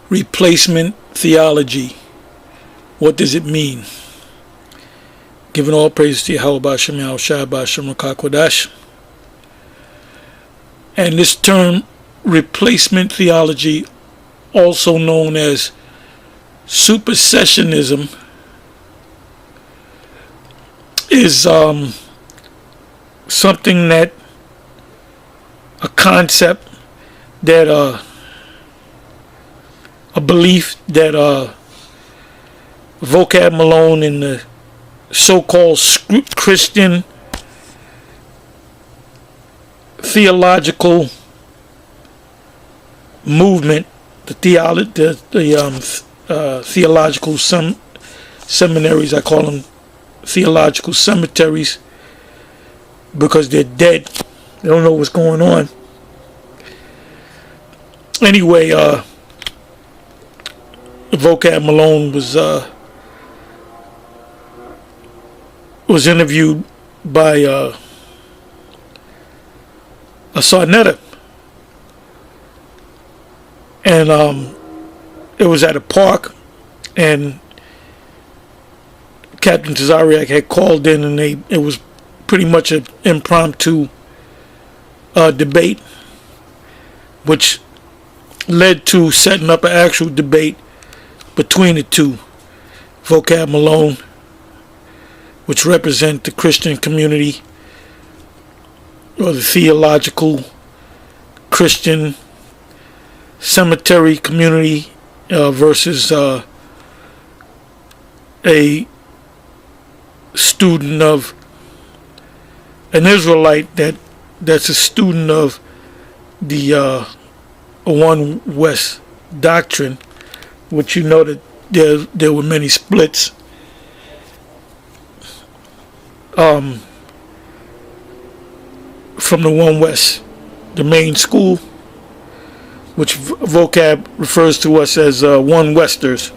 Replacement theology. What does it mean? Giving all praise to YAHAWAH, BAHASHAM, YAHAWASHI, BAHASHAM, RAWCHAA, QADASH. And this term, replacement theology, also known as supersessionism, is something that, a concept that, a belief that Vocab Malone and the so-called Christian theological movement, the theological seminaries, I call them theological cemeteries because they're dead. They don't know what's going on. Anyway, Vocab Malone was interviewed by a Sarnetta, and it was at a park, and Captain Tazariak had called in, and it was pretty much an impromptu debate, which led to setting up an actual debate between the two. Vocab Malone, which represent the Christian community, or the theological Christian cemetery community, versus a student of an Israelite that's a student of the One West doctrine, which you know that there were many splits. From the One West, the main school, which Vocab refers to us as One Westers,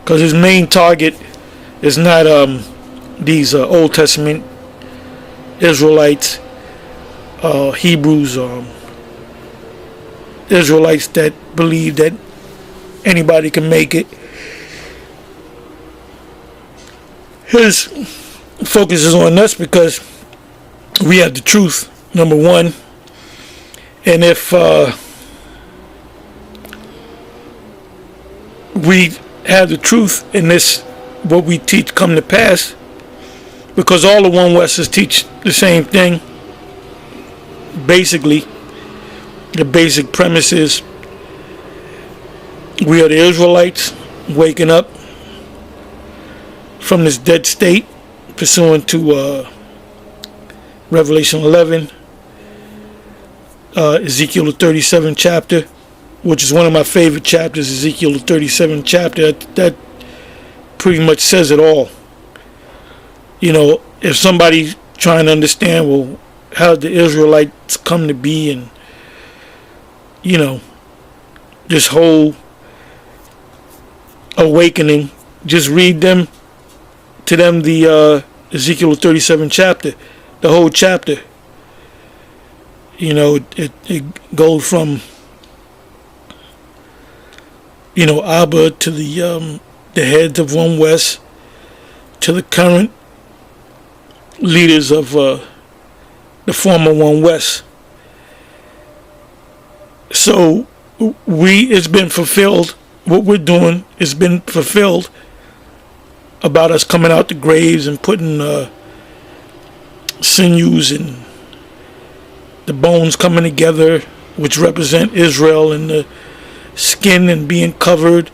because his main target is not these Old Testament Israelites, Hebrews, Israelites that believe that anybody can make it. His focus is on us because we have the truth, number one. And if we have the truth in this, what we teach come to pass, because all the One Westers teach the same thing. Basically, the basic premise is we are the Israelites waking up from this dead state, pursuant to Revelation 11, Ezekiel the 37th chapter, which is one of my favorite chapters. Ezekiel the 37th chapter, that pretty much says it all. You know, if somebody's trying to understand, well, how did the Israelites come to be, and you know, this whole awakening, just read to them the Ezekiel 37 chapter, the whole chapter. You know, it goes from, you know, Abba to the heads of One West, to the current leaders of the former One West. So it's been fulfilled. What we're doing has been fulfilled about us coming out the graves and putting sinews and the bones coming together, which represent Israel, and the skin and being covered,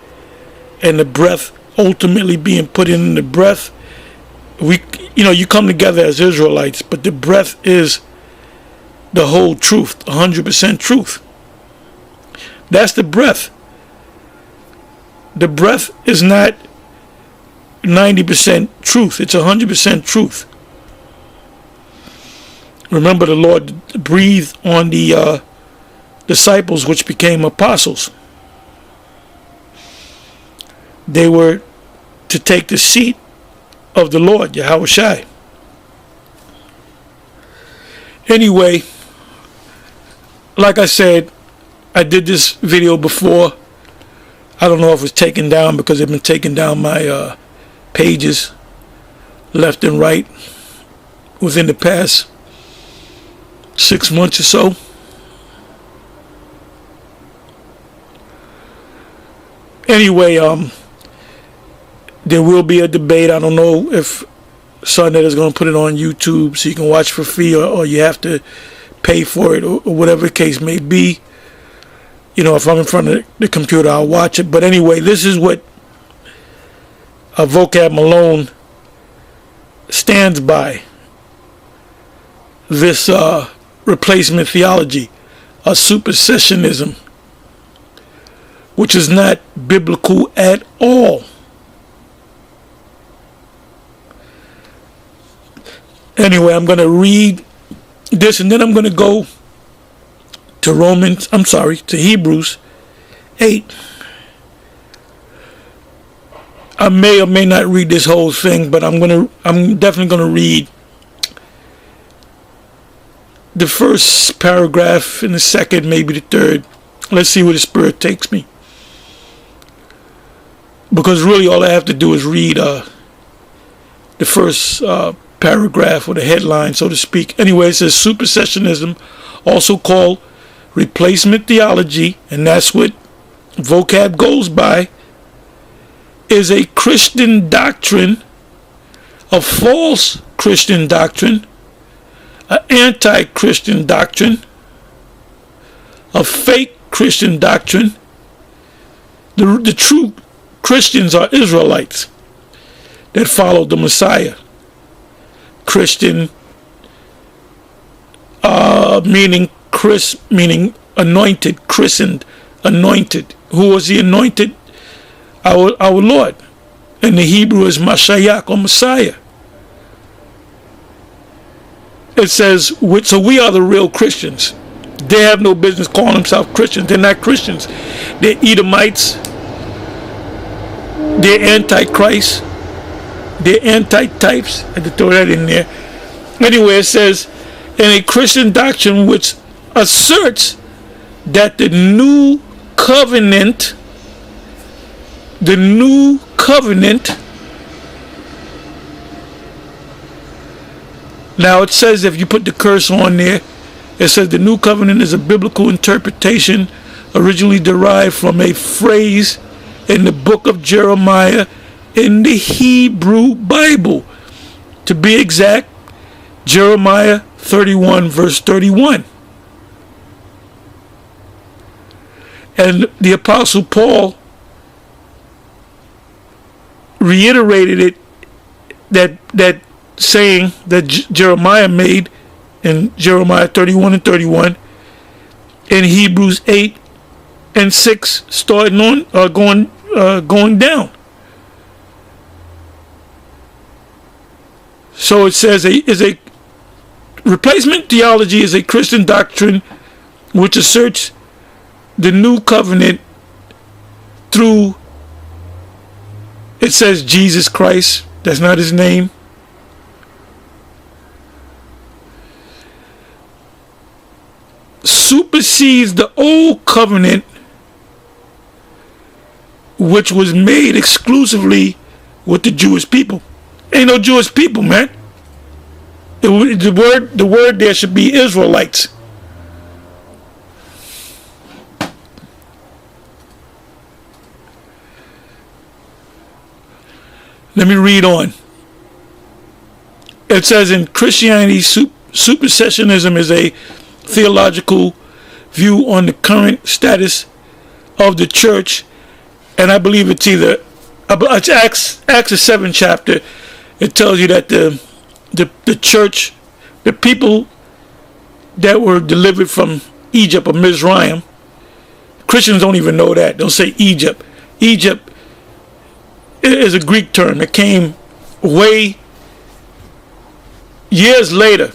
and the breath ultimately being put in the breath. You come together as Israelites, but the breath is the whole truth, 100% truth. That's the breath. The breath is not 90% truth. It's 100% truth. Remember, the Lord breathed on the disciples, which became apostles. They were to take the seat of the Lord, YAHAWASHI. Anyway, like I said, I did this video before, I don't know if it's taken down because they've been taking down my pages left and right within the past 6 months or so. Anyway, there will be a debate. I don't know if Sunday is going to put it on YouTube so you can watch for free, or you have to pay for it, or whatever the case may be. You know, if I'm in front of the computer, I'll watch it. But anyway, this is what Vocab Malone stands by. This replacement theology, a supersessionism, which is not biblical at all. Anyway, I'm going to read this, and then I'm going to go to Hebrews 8. I may or may not read this whole thing, but I'm definitely going to read the first paragraph and the second, maybe the third. Let's see where the Spirit takes me. Because really all I have to do is read the first paragraph, or the headline, so to speak. Anyway, it says supersessionism, also called replacement theology, and that's what vocab goes by, is a Christian doctrine, a false Christian doctrine, an anti-Christian doctrine, a fake Christian doctrine. The true Christians are Israelites that followed the Messiah. Christian, meaning anointed, christened, anointed. Who was the anointed? Our Lord. And the Hebrew is Mashiach, or Messiah. It says, so we are the real Christians. They have no business calling themselves Christians. They're not Christians. They're Edomites. They're Antichrist. They're anti-types. I had to throw that in there. Anyway, it says, in a Christian doctrine which asserts that the new covenant, now it says, if you put the curse on there, it says the new covenant is a biblical interpretation originally derived from a phrase in the book of Jeremiah in the Hebrew Bible. To be exact, Jeremiah 31 verse 31. And the Apostle Paul reiterated it, that saying that Jeremiah made in Jeremiah 31 and 31, in Hebrews 8 and 6, starting on going down. So it says a replacement theology is a Christian doctrine which asserts the new covenant through, it says Jesus Christ, that's not his name, supersedes the old covenant, which was made exclusively with the Jewish people. Ain't no Jewish people, man. The word there should be Israelites. Let me read on. It says, in Christianity, supersessionism is a theological view on the current status of the church, and I believe it's Acts the 7th chapter. It tells you that the church, the people that were delivered from Egypt or Mizraim, Christians don't even know that. They'll say Egypt. Egypt is a Greek term. It came way years later,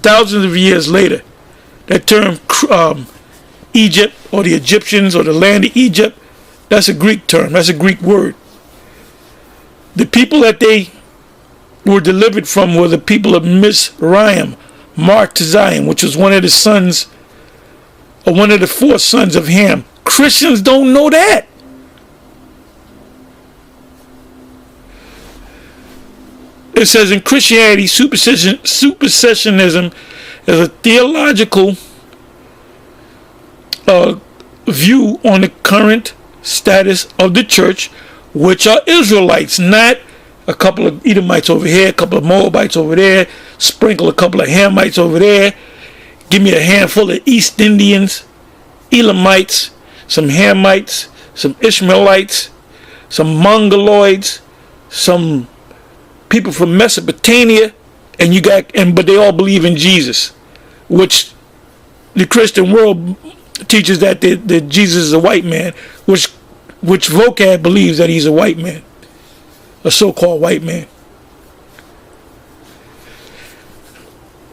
thousands of years later. That term Egypt, or the Egyptians, or the land of Egypt, that's a Greek term. That's a Greek word. The people that they were delivered from were the people of Mizraim, Mark to Zion, which was one of the sons, or one of the four sons of Ham, Christians don't know that. It says in Christianity, supersessionism is a theological view on the current status of the church, which are Israelites, not a couple of Edomites over here, a couple of Moabites over there, sprinkle a couple of Hamites over there, give me a handful of East Indians, Elamites, some Hamites, some Ishmaelites, some Mongoloids, some people from Mesopotamia, and but they all believe in Jesus, which the Christian world teaches that Jesus is a white man, which vocab believes that he's a white man, a so-called white man.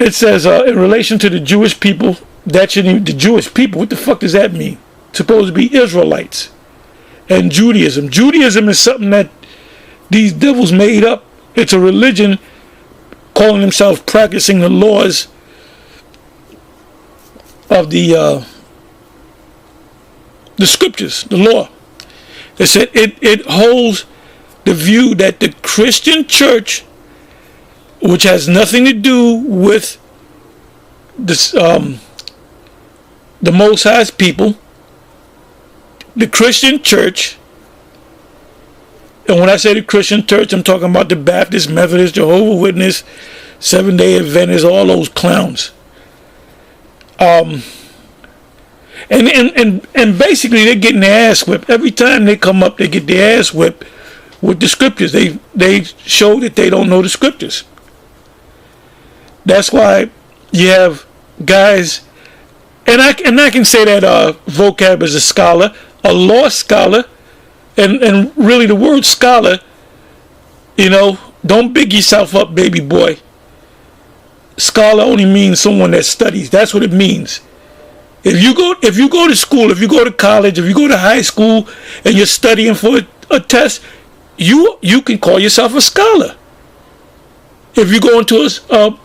It says in relation to the Jewish people, the Jewish people, what the fuck does that mean? It's supposed to be Israelites. And Judaism. Judaism is something that these devils made up. It's a religion calling themselves practicing the laws of the scriptures, the law. It said it holds the view that the Christian church, which has nothing to do with this, the Most High's people, the Christian church. And when I say the Christian church, I'm talking about the Baptist, Methodist, Jehovah's Witness, Seventh-day Adventists, all those clowns. And basically they're getting their ass whipped. Every time they come up, they get their ass whipped with the scriptures. They show that they don't know the scriptures. That's why you have guys, and I can say that vocab is a scholar, a law scholar. And really the word scholar, don't big yourself up, baby boy. Scholar only means someone that studies. That's what it means. If you go to school, if you go to college, if you go to high school and you're studying for a test, you can call yourself a scholar. If you go into a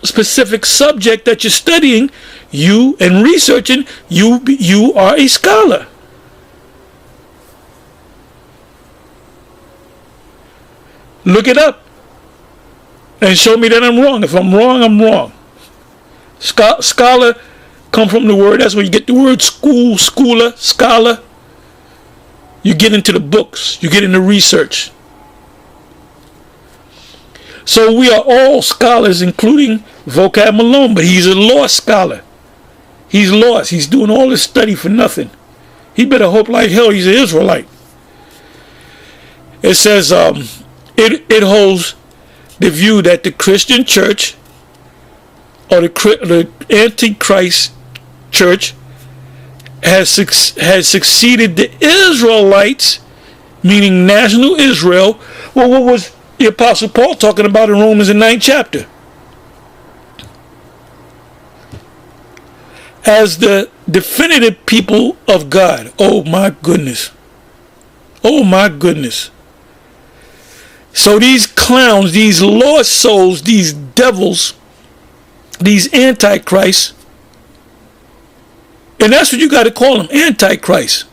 specific subject that you're studying, and researching, you are a scholar. Look it up and show me that I'm wrong. If I'm wrong, I'm wrong. Scholar come from the word. That's where you get the word school, schooler, scholar. You get into the books. You get into research. So we are all scholars, including Vocab Malone, but he's a law scholar. He's lost. He's doing all this study for nothing. He better hope like hell he's an Israelite. It says it holds the view that the Christian church, or the Antichrist church, has succeeded the Israelites, meaning national Israel. Well, what was the Apostle Paul talking about in Romans the 9th chapter? As the definitive people of God. Oh my goodness. Oh my goodness. So these clowns, these lost souls, these devils, these antichrists, and that's what you got to call them, antichrists.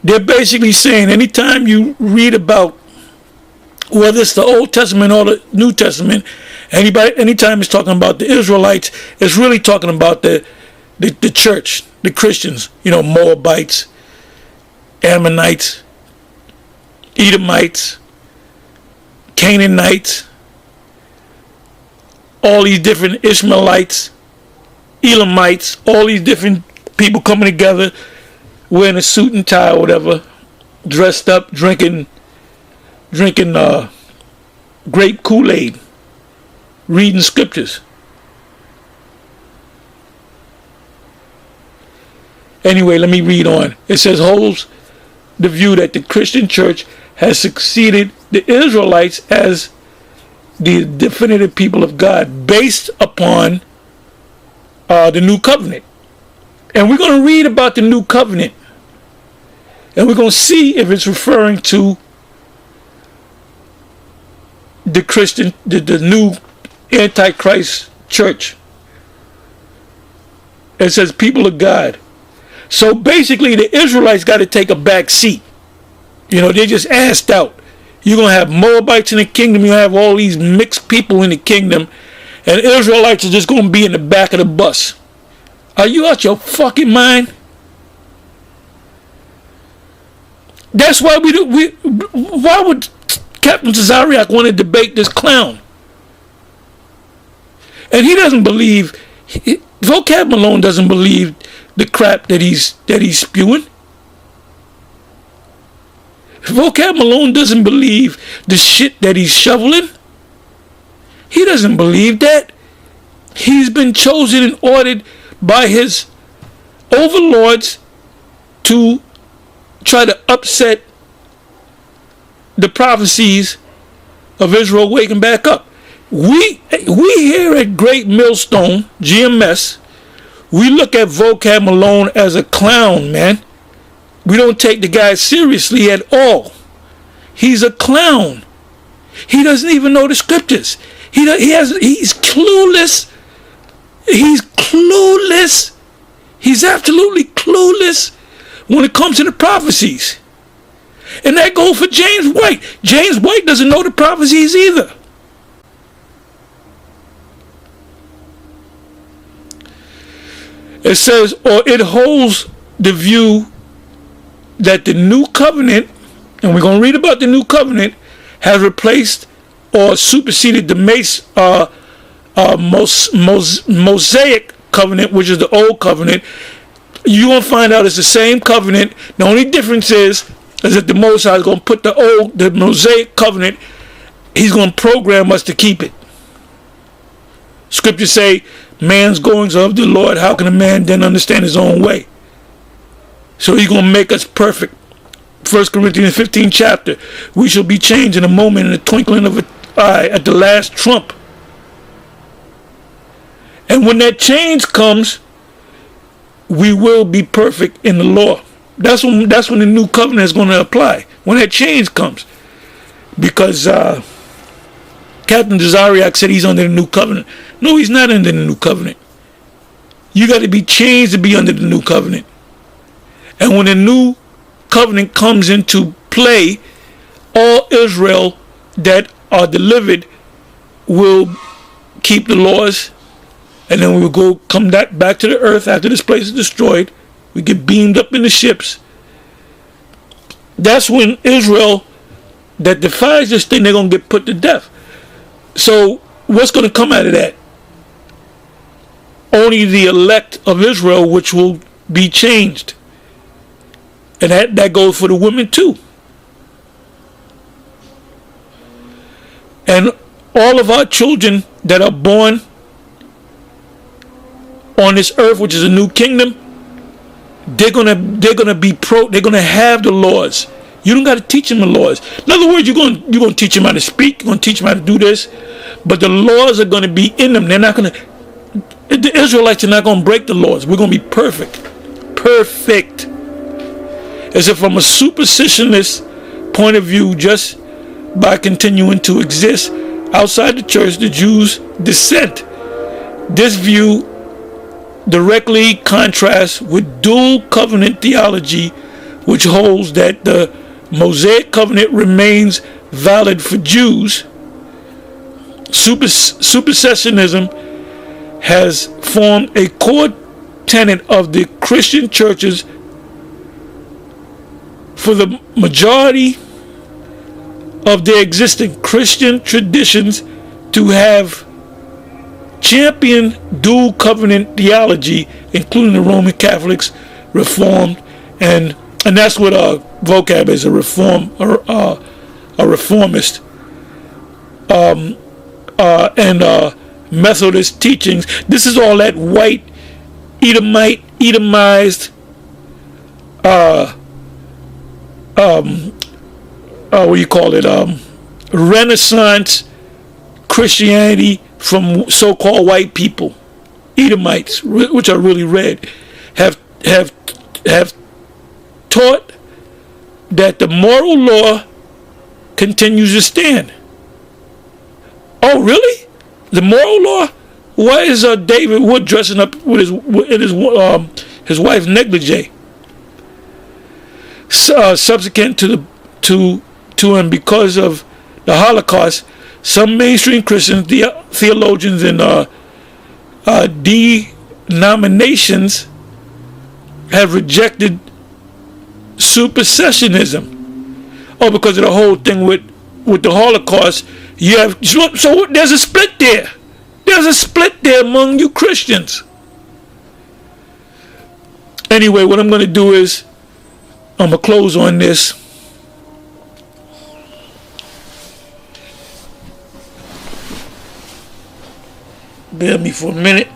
They're basically saying anytime you read about, whether it's the Old Testament or the New Testament, anytime it's talking about the Israelites, it's really talking about the church, the Christians, Moabites, Ammonites, Edomites, Canaanites, all these different Ishmaelites, Elamites, all these different people coming together, wearing a suit and tie or whatever, dressed up, drinking grape Kool-Aid, reading scriptures. Anyway, let me read on. It says, holds the view that the Christian church has succeeded the Israelites as the definitive people of God based upon the new covenant. And we're going to read about the new covenant, and we're going to see if it's referring to the Christian, the new Antichrist church. It says, people of God, So basically, the Israelites got to take a back seat. You know, they just asked out. You're going to have Moabites in the kingdom. You have all these mixed people in the kingdom. And Israelites are just going to be in the back of the bus. Are you out your fucking mind? That's why why would Captain Tazariak want to debate this clown? And he doesn't believe, Vocab Malone doesn't believe the crap that he's spewing. Vocab Malone doesn't believe the shit that he's shoveling. He doesn't believe that. He's been chosen and ordered by his overlords to try to upset the prophecies of Israel waking back up. We here at Great Millstone, GMS, we look at Vocab Malone as a clown, man. We don't take the guy seriously at all. He's a clown. He doesn't even know the scriptures. He's clueless. He's clueless. He's absolutely clueless when it comes to the prophecies. And that goes for James White. James White doesn't know the prophecies either. It says, or it holds the view that the new covenant, and we're going to read about the new covenant, has replaced or superseded the Mosaic covenant, which is the old covenant. You're going to find out it's the same covenant. The only difference is that the Most High is going to put the Mosaic covenant, he's going to program us to keep it. Scriptures say, man's goings are of the Lord. How can a man then understand his own way? So he's going to make us perfect. 1 Corinthians 15 chapter. We shall be changed in a moment, in the twinkling of an eye, at the last trump. And when that change comes, we will be perfect in the law. That's when the new covenant is going to apply. When that change comes. Because Captain Tazariak said he's under the new covenant. No, he's not under the new covenant. You got to be changed to be under the new covenant. And when the new covenant comes into play, all Israel that are delivered will keep the laws, and then we will come back to the earth after this place is destroyed. We get beamed up in the ships. That's when Israel that defies this thing, they're going to get put to death. So what's going to come out of that? Only the elect of Israel, which will be changed. And that goes for the women too. And all of our children that are born on this earth, which is a new kingdom, they're gonna have the laws. You don't got to teach them the laws. In other words, you're gonna teach them how to speak. You're gonna teach them how to do this, but the laws are gonna be in them. They're not gonna. The Israelites are not gonna break the laws. We're gonna be perfect. As if from a superstitionist point of view, just by continuing to exist outside the church, the Jews' dissent. This view directly contrasts with dual covenant theology, which holds that the Mosaic covenant remains valid for Jews. Supersessionism has formed a core tenet of the Christian churches. For the majority of their existing Christian traditions to have championed dual covenant theology, including the Roman Catholics, Reformed, and that's what vocab is, a reformist, and Methodist teachings. This is all that white Edomized what do you call it, Renaissance Christianity from so-called white people, Edomites, which are really red, have taught that the moral law continues to stand. Oh, really? The moral law? Why is David Wood dressing up with his wife's negligee? subsequent to and because of the Holocaust, some mainstream Christians, theologians, and denominations have rejected supersessionism. Oh, because of the whole thing with the Holocaust, you have so there's a split there. There's a split there among you Christians. Anyway, what I'm going to do is I'm going to close on this. Bear with me for a minute.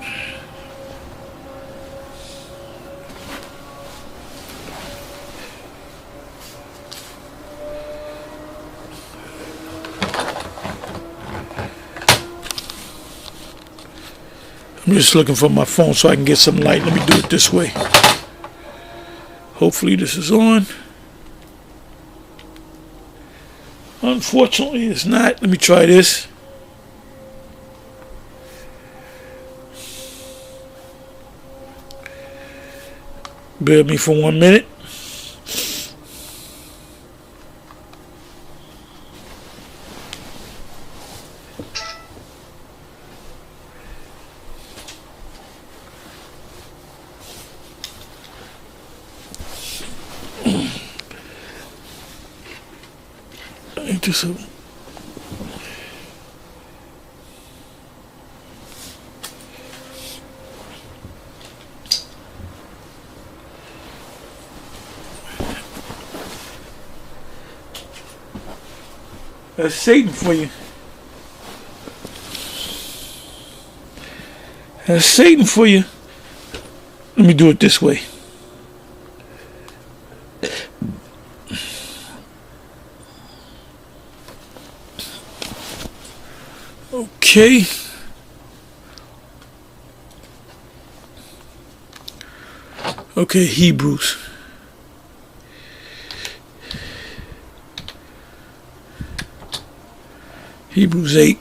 I'm just looking for my phone so I can get some light. Let me do it this way. Hopefully this is on. Unfortunately, it's not. Let me try this. Bear with me for 1 minute. That's Satan for you. That's Satan for you. Let me do it this way. Okay. Okay, Hebrews. Hebrews 8.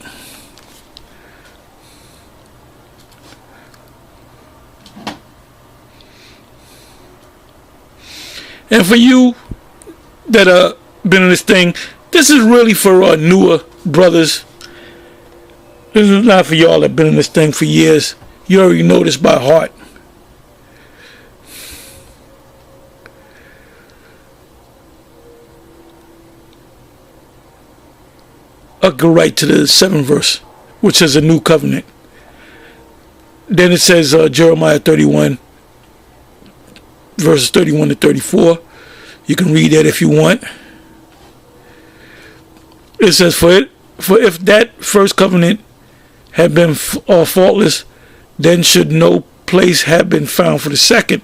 And for you that been in this thing, this is really for newer brothers. This is not for y'all that been in this thing for years. You already know this by heart. I'll go right to the 7th verse, which says a new covenant. Then it says Jeremiah 31, verses 31 to 34. You can read that if you want. It says, for if that first covenant had been faultless, then should no place have been found for the second.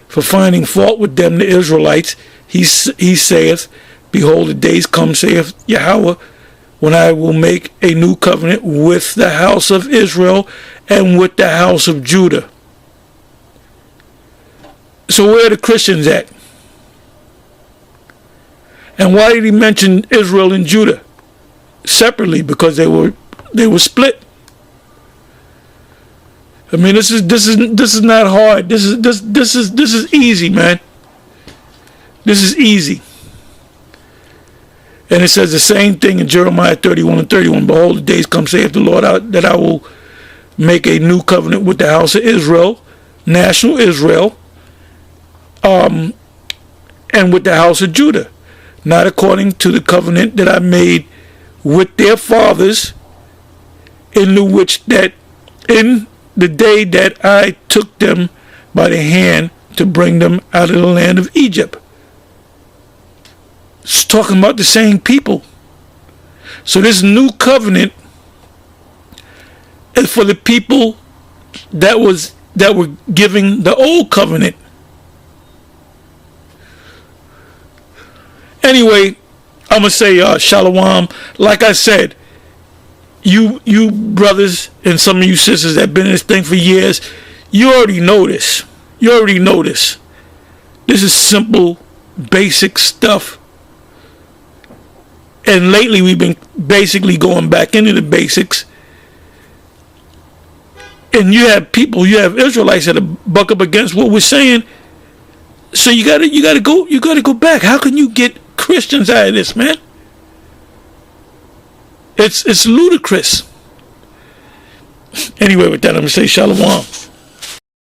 For finding fault with them, the Israelites, he saith, behold, the days come, saith Yahawah, when I will make a new covenant with the house of Israel and with the house of Judah. So where are the Christians at? And why did he mention Israel and Judah separately? Because they were split. I mean, this is not hard. This is easy, man. This is easy. And it says the same thing in Jeremiah 31 and 31. Behold, the days come, saith the Lord, that I will make a new covenant with the house of Israel, national Israel, and with the house of Judah, not according to the covenant that I made with their fathers, in the day that I took them by the hand to bring them out of the land of Egypt. It's talking about the same people. So this new covenant is for the people that were giving the old covenant. Anyway, I'm gonna say shalom. Like I said, you brothers and some of you sisters that have been in this thing for years, you already know this. You already know this. This is simple, basic stuff. And lately we've been basically going back into the basics. And you have Israelites that are buck up against what we're saying. So you gotta go back. How can you get Christians out of this, man? It's ludicrous. Anyway, with that, I'm gonna say shalom.